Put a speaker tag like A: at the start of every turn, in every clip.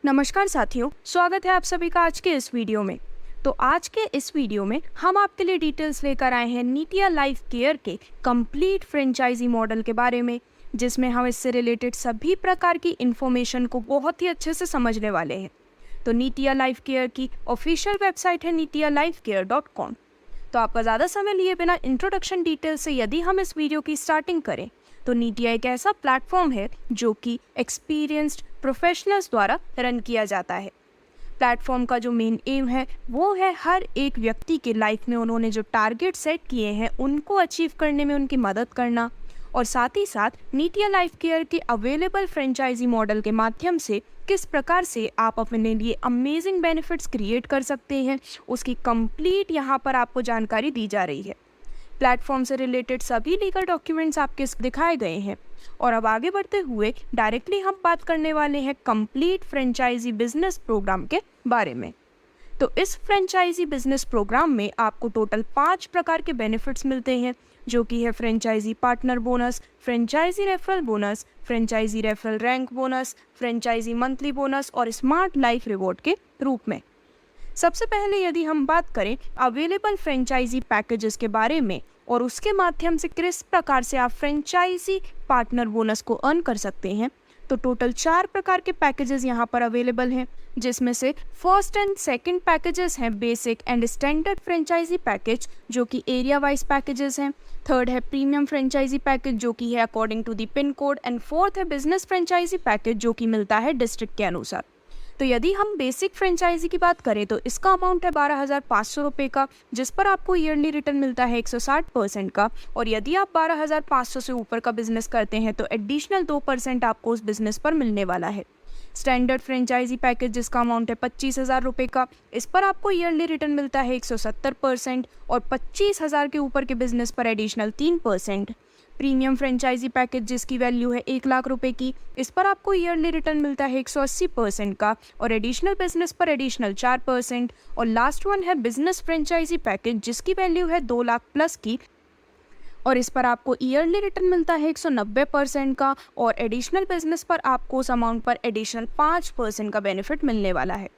A: नमस्कार साथियों, स्वागत है आप सभी का आज के इस वीडियो में। तो आज के इस वीडियो में हम आपके लिए डिटेल्स लेकर आए हैं नीटिया लाइफ केयर के कंप्लीट फ्रेंचाइजी मॉडल के बारे में, जिसमें हम इससे रिलेटेड सभी प्रकार की इंफॉर्मेशन को बहुत ही अच्छे से समझने वाले हैं। तो नीटिया लाइफ केयर की ऑफिशियल वेबसाइट है nitialifecare.com। तो आपका ज़्यादा समय लिए बिना इंट्रोडक्शन डिटेल से यदि हम इस वीडियो की स्टार्टिंग करें तो नीटिया एक ऐसा प्लेटफॉर्म है जो कि एक्सपीरियंस्ड प्रोफेशनल्स द्वारा रन किया जाता है। प्लेटफॉर्म का जो मेन एम है वो है हर एक व्यक्ति के लाइफ में उन्होंने जो टारगेट सेट किए हैं उनको अचीव करने में उनकी मदद करना, और साथ ही साथ नीटिया लाइफ केयर के अवेलेबल फ्रेंचाइजी मॉडल के माध्यम से किस प्रकार से आप अपने लिए अमेजिंग बेनिफिट्स क्रिएट कर सकते हैं, उसकी कंप्लीट यहाँ पर आपको जानकारी दी जा रही है। प्लेटफॉर्म से रिलेटेड सभी लीगल डॉक्यूमेंट्स आपके दिखाए गए हैं। और अब आगे बढ़ते हुए डायरेक्टली हम बात करने वाले हैं कंप्लीट फ्रेंचाइजी बिजनेस प्रोग्राम के बारे में। तो इस फ्रेंचाइजी बिजनेस प्रोग्राम में आपको टोटल 5 प्रकार के बेनिफिट्स मिलते हैं, जो कि है franchisee partner bonus, franchisee referral bonus, franchisee referral rank bonus, franchisee monthly bonus और स्मार्ट लाइफ रिवॉर्ड के रूप में। सबसे पहले यदि हम बात करें अवेलेबल फ्रेंचाइजी पैकेजेस के बारे में और उसके माध्यम से किस प्रकार से आप फ्रेंचाइजी पार्टनर बोनस को अर्न कर सकते हैं, तो टोटल 4 प्रकार के पैकेजेस यहाँ पर अवेलेबल हैं, जिसमें से फर्स्ट एंड सेकंड पैकेजेस हैं basic and standard franchisee package, जो कि एरिया वाइज पैकेजेस हैं। थर्ड है प्रीमियम फ्रेंचाइजी पैकेज, जो कि है according to the pin code, and fourth है बिजनेस फ्रेंचाइजी पैकेज, जो कि मिलता है डिस्ट्रिक्ट के अनुसार। तो यदि हम बेसिक फ्रेंचाइजी की बात करें तो इसका अमाउंट है 12,500 रुपये का, जिस पर आपको ईयरली रिटर्न मिलता है 160% का। और यदि आप 12,500 से ऊपर का बिजनेस करते हैं तो एडिशनल 2% आपको उस बिजनेस पर मिलने वाला है। स्टैंडर्ड फ्रेंचाइजी पैकेज जिसका अमाउंट है 25,000 रुपये का, इस पर आपको ईयरली रिटर्न मिलता है 170% और 25,000 के ऊपर के बिजनेस पर एडिशनल 3%। प्रीमियम फ्रेंचाइजी पैकेज जिसकी वैल्यू है 1,00,000 रुपये की, इस पर आपको ईयरली रिटर्न मिलता है 180% का और एडिशनल बिजनेस पर एडिशनल 4%। और लास्ट वन है बिजनेस फ्रेंचाइजी पैकेज जिसकी वैल्यू है 2,00,000 प्लस की, और इस पर आपको ईयरली रिटर्न मिलता है 190% का और एडिशनल बिजनेस पर आपको उस अमाउंट पर एडिशनल 5% का बेनिफिट मिलने वाला है।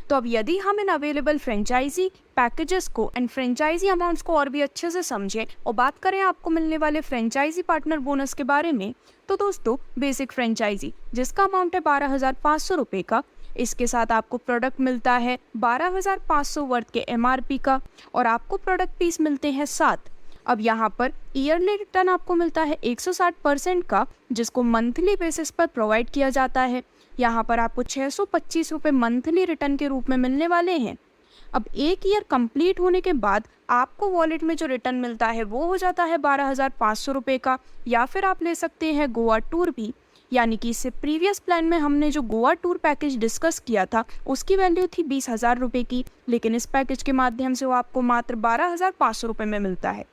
A: तो अब यदि हम इन अवेलेबल फ्रेंचाइजी पैकेजेस को एंड फ्रेंचाइजी अमाउंट्स को और भी अच्छे से समझें और बात करें आपको मिलने वाले फ्रेंचाइजी पार्टनर बोनस के बारे में, तो दोस्तों बेसिक फ्रेंचाइजी जिसका अमाउंट है 12,500 रुपये का, इसके साथ आपको प्रोडक्ट मिलता है 12,500 वर्थ के MRP का और आपको प्रोडक्ट पीस मिलते हैं 7। अब यहाँ पर ईयरली रिटर्न आपको मिलता है 160% का, जिसको मंथली बेसिस पर प्रोवाइड किया जाता है। यहाँ पर आपको 625 रुपये मंथली रिटर्न के रूप में मिलने वाले हैं। अब 1 ईयर कंप्लीट होने के बाद आपको वॉलेट में जो रिटर्न मिलता है वो हो जाता है 12,500 रुपये का, या फिर आप ले सकते हैं गोवा टूर भी। यानी कि इससे प्रीवियस प्लान में हमने जो गोवा टूर पैकेज डिस्कस किया था उसकी वैल्यू थी 20,000 रुपये की, लेकिन इस पैकेज के माध्यम से वो आपको मात्र 12,500 रुपये में मिलता है।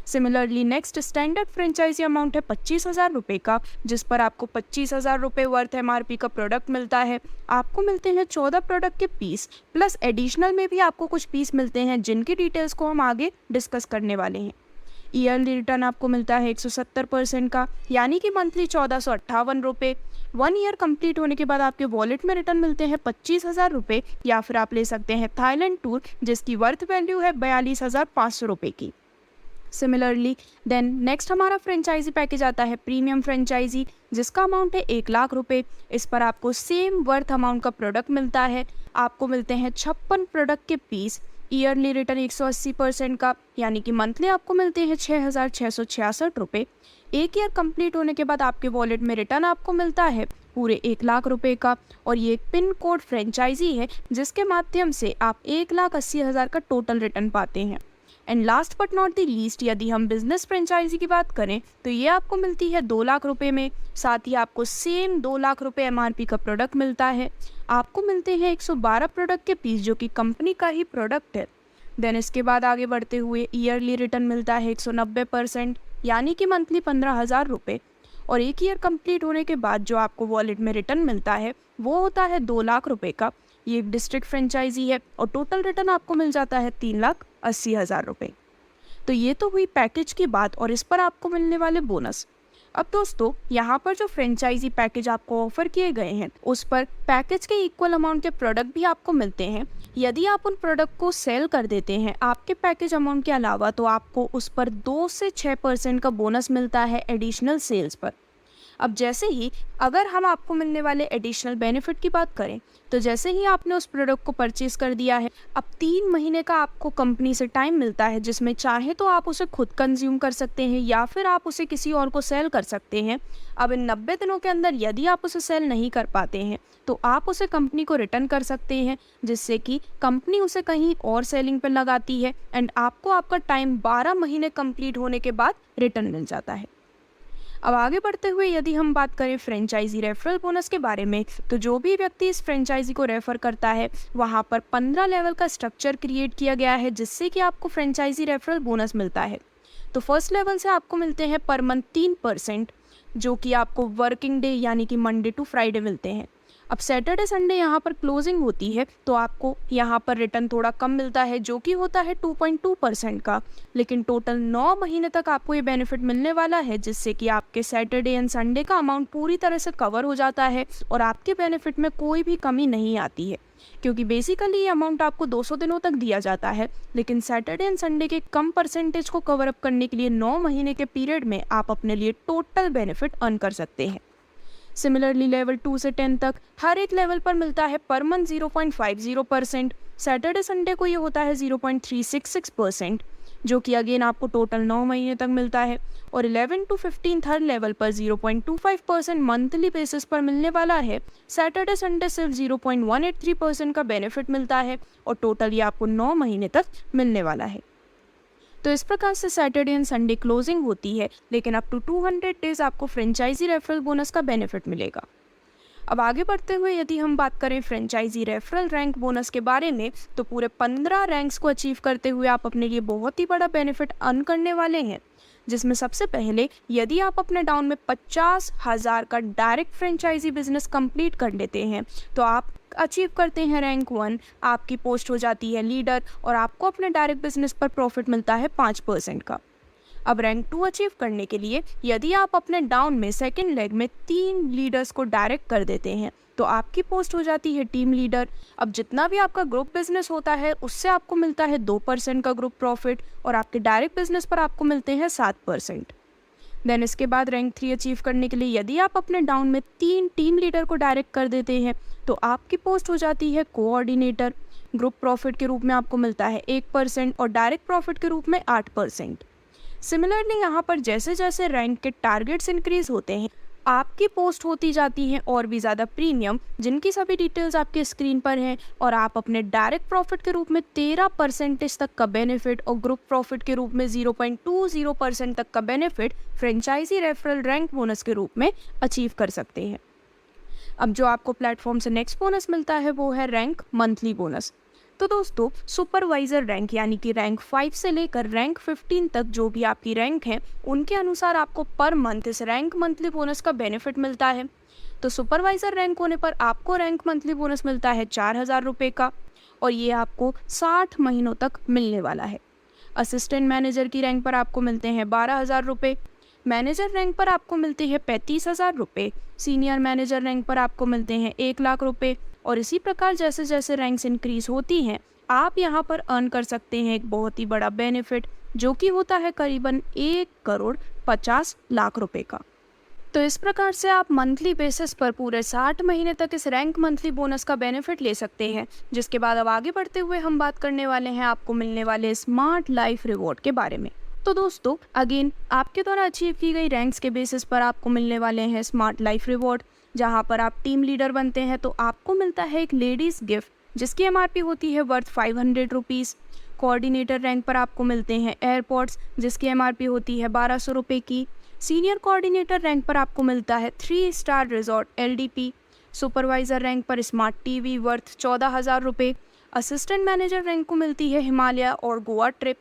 A: Similarly next standard franchisee amount है 25,000 रुपये का, जिस पर आपको 25,000 रुपये वर्थ MRP का प्रोडक्ट मिलता है। आपको मिलते हैं 14 प्रोडक्ट के पीस, प्लस एडिशनल में भी आपको कुछ पीस मिलते हैं जिनकी डिटेल्स को हम आगे डिस्कस करने वाले हैं। ईयरली रिटर्न आपको मिलता है 170% का, यानी कि मंथली 1,458 रुपये। 1 ईयर कंप्लीट होने के बाद आपके वॉलेट में रिटर्न मिलते हैं 25,000 रुपये, या फिर आप ले सकते हैं थाईलैंड टूर जिसकी वर्थ वैल्यू है 42,500 रुपये की। सिमिलरली देन नेक्स्ट हमारा फ्रेंचाइजी पैकेज आता है प्रीमियम फ्रेंचाइजी जिसका अमाउंट है 1,00,000 रुपये। इस पर आपको सेम वर्थ अमाउंट का प्रोडक्ट मिलता है। आपको मिलते हैं 56 प्रोडक्ट के पीस, ईयरली रिटर्न 180% का, यानी कि मंथली आपको मिलते हैं 6,666 रुपये। 1 ईयर कंप्लीट होने के बाद आपके वॉलेट में रिटर्न आपको मिलता है पूरे 1,00,000 रुपये का, और ये एक पिन कोड फ्रेंचाइजी है जिसके माध्यम से आप 1,80,000 का टोटल रिटर्न पाते हैं। And last but not the least यदि हम बिजनेस फ्रेंचाइजी की बात करें तो ये आपको मिलती है 2,00,000 रुपये में, साथ ही आपको सेम 2,00,000 रुपये MRP का प्रोडक्ट मिलता है। आपको मिलते हैं 112 प्रोडक्ट के पीस जो कि कंपनी का ही प्रोडक्ट है। देन इसके बाद आगे बढ़ते हुए ईयरली रिटर्न मिलता है 190%, यानी कि मंथली 15,000 रुपये। और 1 ईयर कंप्लीट होने के बाद जो आपको वॉलेट में रिटर्न मिलता है वो होता है 2,00,000 रुपये का। ये एक डिस्ट्रिक्ट फ्रेंचाइजी है और टोटल रिटर्न आपको मिल जाता है 3,80,000 रुपये। तो ये तो हुई पैकेज की बात और इस पर आपको मिलने वाले बोनस। अब दोस्तों यहाँ पर जो फ्रेंचाइजी पैकेज आपको ऑफर किए गए हैं उस पर पैकेज के इक्वल अमाउंट के प्रोडक्ट भी आपको मिलते हैं। यदि आप उन प्रोडक्ट को सेल कर देते हैं आपके पैकेज अमाउंट के अलावा तो आपको उस पर 2 से 6% का बोनस मिलता है एडिशनल सेल्स पर। अब जैसे ही अगर हम आपको मिलने वाले एडिशनल बेनिफिट की बात करें तो जैसे ही आपने उस प्रोडक्ट को परचेज कर दिया है अब 3 महीने का आपको कंपनी से टाइम मिलता है, जिसमें चाहे तो आप उसे खुद कंज्यूम कर सकते हैं या फिर आप उसे किसी और को सेल कर सकते हैं। अब इन 90 दिनों के अंदर यदि आप उसे सेल नहीं कर पाते हैं तो आप उसे कंपनी को रिटर्न कर सकते हैं, जिससे कि कंपनी उसे कहीं और सेलिंग पर लगाती है एंड आपको आपका टाइम 12 महीने कंप्लीट होने के बाद रिटर्न मिल जाता है। अब आगे बढ़ते हुए यदि हम बात करें फ्रेंचाइजी रेफरल बोनस के बारे में तो जो भी व्यक्ति इस फ्रेंचाइजी को रेफर करता है वहाँ पर 15 लेवल का स्ट्रक्चर क्रिएट किया गया है, जिससे कि आपको फ्रेंचाइजी रेफरल बोनस मिलता है। तो फर्स्ट लेवल से आपको मिलते हैं पर मंथ 3%, जो कि आपको वर्किंग डे यानी कि मंडे टू फ्राइडे मिलते हैं। अब सैटरडे संडे यहाँ पर क्लोजिंग होती है तो आपको यहाँ पर रिटर्न थोड़ा कम मिलता है, जो कि होता है 2.2% का, लेकिन टोटल 9 महीने तक आपको ये बेनिफिट मिलने वाला है, जिससे कि आपके सैटरडे एंड संडे का अमाउंट पूरी तरह से कवर हो जाता है और आपके बेनिफिट में कोई भी कमी नहीं आती है, क्योंकि बेसिकली ये अमाउंट आपको 200 दिनों तक दिया जाता है, लेकिन सैटरडे एंड संडे के कम परसेंटेज को कवर अप करने के लिए 9 महीने के पीरियड में आप अपने लिए टोटल बेनिफिट अर्न कर सकते हैं। सिमिलरली लेवल 2 से 10 तक हर एक लेवल पर मिलता है पर मंथ 0.50%, सैटरडे संडे को ये होता है 0.366%, जो कि अगेन आपको टोटल 9 महीने तक मिलता है, और 11 टू 15 हर लेवल पर 0.25% मंथली बेसिस पर मिलने वाला है। सैटरडे संडे सिर्फ 0.183% का बेनिफिट मिलता है और टोटल ये आपको 9 महीने तक मिलने वाला है। तो इस प्रकार से सैटरडे एंड संडे क्लोजिंग होती है, लेकिन अप टू 200 डेज आपको फ्रेंचाइजी रेफरल बोनस का बेनिफिट मिलेगा। अब आगे बढ़ते हुए यदि हम बात करें फ्रेंचाइजी रेफरल रैंक बोनस के बारे में तो पूरे 15 रैंक्स को अचीव करते हुए आप अपने लिए बहुत ही बड़ा बेनिफिट अर्न करने वाले हैं, जिसमें सबसे पहले यदि आप अपने डाउन में 50,000 का डायरेक्ट फ्रेंचाइजी बिजनेस कंप्लीट कर लेते हैं तो आप अचीव करते हैं रैंक 1, आपकी पोस्ट हो जाती है लीडर और आपको अपने डायरेक्ट बिजनेस पर प्रॉफिट मिलता है 5% का। अब रैंक 2 अचीव करने के लिए यदि आप अपने डाउन में सेकेंड लेग में 3 लीडर्स को डायरेक्ट कर देते हैं तो आपकी पोस्ट हो जाती है टीम लीडर। अब जितना भी आपका ग्रुप बिजनेस होता है उससे आपको मिलता है 2% का ग्रुप प्रॉफिट और आपके डायरेक्ट बिजनेस पर आपको मिलते हैं 7%। देन इसके बाद रैंक 3 अचीव करने के लिए यदि आप अपने डाउन में 3 टीम लीडर को डायरेक्ट कर देते हैं तो आपकी पोस्ट हो जाती है कोऑर्डिनेटर। ग्रुप प्रॉफिट के रूप में आपको मिलता है 1% और डायरेक्ट प्रॉफिट के रूप में 8%। सिमिलरली यहाँ पर जैसे जैसे रैंक के टारगेट्स इंक्रीज होते हैं आपकी पोस्ट होती जाती हैं और भी ज़्यादा प्रीमियम, जिनकी सभी डिटेल्स आपके स्क्रीन पर हैं, और आप अपने डायरेक्ट प्रॉफिट के रूप में 13% तक का बेनिफिट और ग्रुप प्रॉफिट के रूप में 0.20% तक का benefit franchisee referral rank bonus के रूप में अचीव कर सकते हैं। अब जो आपको प्लेटफॉर्म से नेक्स्ट बोनस मिलता है वो है रैंक मंथली बोनस। तो दोस्तों सुपरवाइजर रैंक यानी कि रैंक 5 से लेकर रैंक 15 तक जो भी आपकी रैंक है उनके अनुसार आपको पर मंथ इस रैंक मंथली बोनस का बेनिफिट मिलता है। तो सुपरवाइजर रैंक होने पर आपको रैंक मंथली बोनस मिलता है 4,000 रुपये का और ये आपको 60 महीनों तक मिलने वाला है। असिस्टेंट मैनेजर की रैंक पर आपको मिलते हैं 12,000 रुपये, मैनेजर रैंक पर आपको मिलते हैं 35,000 रुपये, सीनियर मैनेजर रैंक पर आपको मिलते हैं 1,00,000 रुपये, और इसी प्रकार जैसे जैसे रैंक्स इंक्रीज होती हैं आप यहाँ पर अर्न कर सकते हैं एक बहुत ही बड़ा बेनिफिट, जो कि होता है करीबन 1,50,00,000 रुपये का। तो इस प्रकार से आप मंथली बेसिस पर पूरे 60 महीने तक इस रैंक मंथली बोनस का बेनिफिट ले सकते हैं। जिसके बाद अब आगे बढ़ते हुए हम बात करने वाले हैं आपको मिलने वाले स्मार्ट लाइफ रिवॉर्ड के बारे में। तो दोस्तों अगेन आपके द्वारा अचीव की गई रैंक्स के बेसिस पर आपको मिलने वाले हैं स्मार्ट लाइफ रिवॉर्ड। जहां पर आप टीम लीडर बनते हैं तो आपको मिलता है एक लेडीज़ गिफ्ट जिसकी एमआरपी होती है वर्थ 500 रुपीज़। कोऑर्डिनेटर रैंक पर आपको मिलते हैं एयरपोर्ट्स जिसकी एमआरपी होती है 1200 रुपये की। सीनियर कोऑर्डिनेटर रैंक पर आपको मिलता है 3 star resort LDP. Supervisor rank पर स्मार्ट टीवी वर्थ 14,000 रुपये। असिस्टेंट मैनेजर रैंक को मिलती है हिमालय और Goa trip.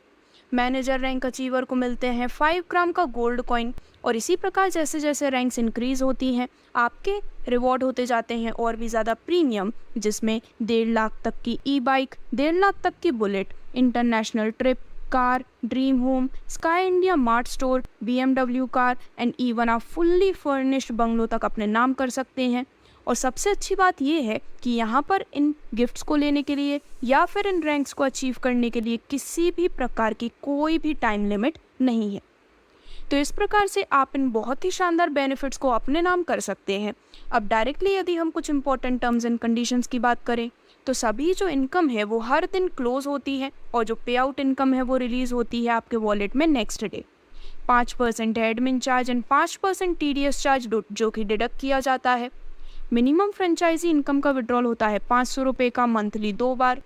A: Manager rank achiever को मिलते हैं 5 ग्राम का गोल्ड कॉइन। और इसी प्रकार जैसे जैसे रैंक्स इंक्रीज होती हैं आपके रिवॉर्ड होते जाते हैं और भी ज़्यादा प्रीमियम, जिसमें 1.5 लाख तक की ई बाइक, 1.5 लाख तक की bullet, international trip, car, dream home, Sky India Mart Store, BMW car and even आप फुल्ली फर्निश्ड बंगलो तक अपने नाम कर सकते हैं। और सबसे अच्छी बात यह है कि यहाँ पर इन गिफ्ट्स को लेने के लिए या फिर इन रैंक्स को अचीव करने के लिए किसी भी प्रकार की कोई भी टाइम लिमिट नहीं है। तो इस प्रकार से आप इन बहुत ही शानदार बेनिफिट्स को अपने नाम कर सकते हैं। अब डायरेक्टली यदि हम कुछ इंपॉर्टेंट टर्म्स एंड कंडीशंस की बात करें तो सभी जो इनकम है वो हर दिन क्लोज होती है और जो पे आउट इनकम है वो रिलीज होती है आपके वॉलेट में नेक्स्ट डे। 5% है admin charge and 5% TDS charge जो कि डिडक्ट किया जाता है। मिनिमम फ्रेंचाइजी इनकम का विड्रॉल होता है 500 रुपये का monthly 2 bar.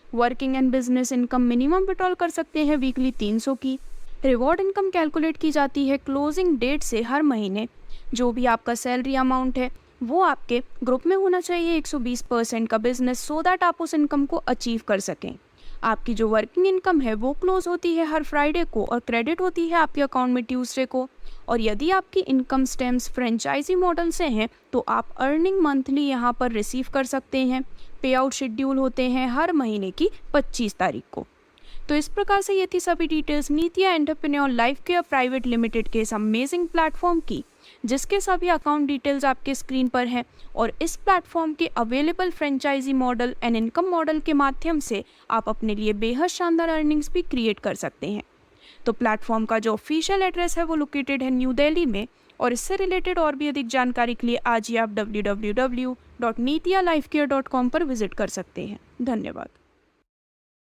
A: Working and business income minimum withdrawal कर सकते हैं वीकली 300 की। रिवॉर्ड इनकम कैलकुलेट की जाती है क्लोजिंग डेट से हर महीने। जो भी आपका सैलरी अमाउंट है वो आपके ग्रुप में होना चाहिए 120% का बिजनेस, सो दैट आप उस इनकम को अचीव कर सकें। आपकी जो वर्किंग इनकम है वो क्लोज होती है हर फ्राइडे को और क्रेडिट होती है आपके अकाउंट में ट्यूसडे को। और यदि आपकी इनकम स्टेम्स फ्रेंचाइजी मॉडल से हैं तो आप अर्निंग मंथली यहाँ पर रिसीव कर सकते हैं। पे आउट शेड्यूल होते हैं हर महीने की 25 तारीख को। तो इस प्रकार से ये थी सभी details Nitiya entrepreneur life care private limited के इस अमेजिंग प्लेटफॉर्म की, जिसके सभी अकाउंट डिटेल्स आपके स्क्रीन पर हैं। और इस प्लेटफॉर्म के available franchisee model and income model के माध्यम से आप अपने लिए बेहद शानदार अर्निंग्स भी क्रिएट कर सकते हैं। तो प्लेटफॉर्म का जो ऑफिशियल एड्रेस है वो लोकेटेड है न्यू दिल्ली में। और इससे रिलेटेड और भी अधिक जानकारी के लिए आज ही आप www.nitiyalifecare.com पर विजिट कर सकते हैं। धन्यवाद।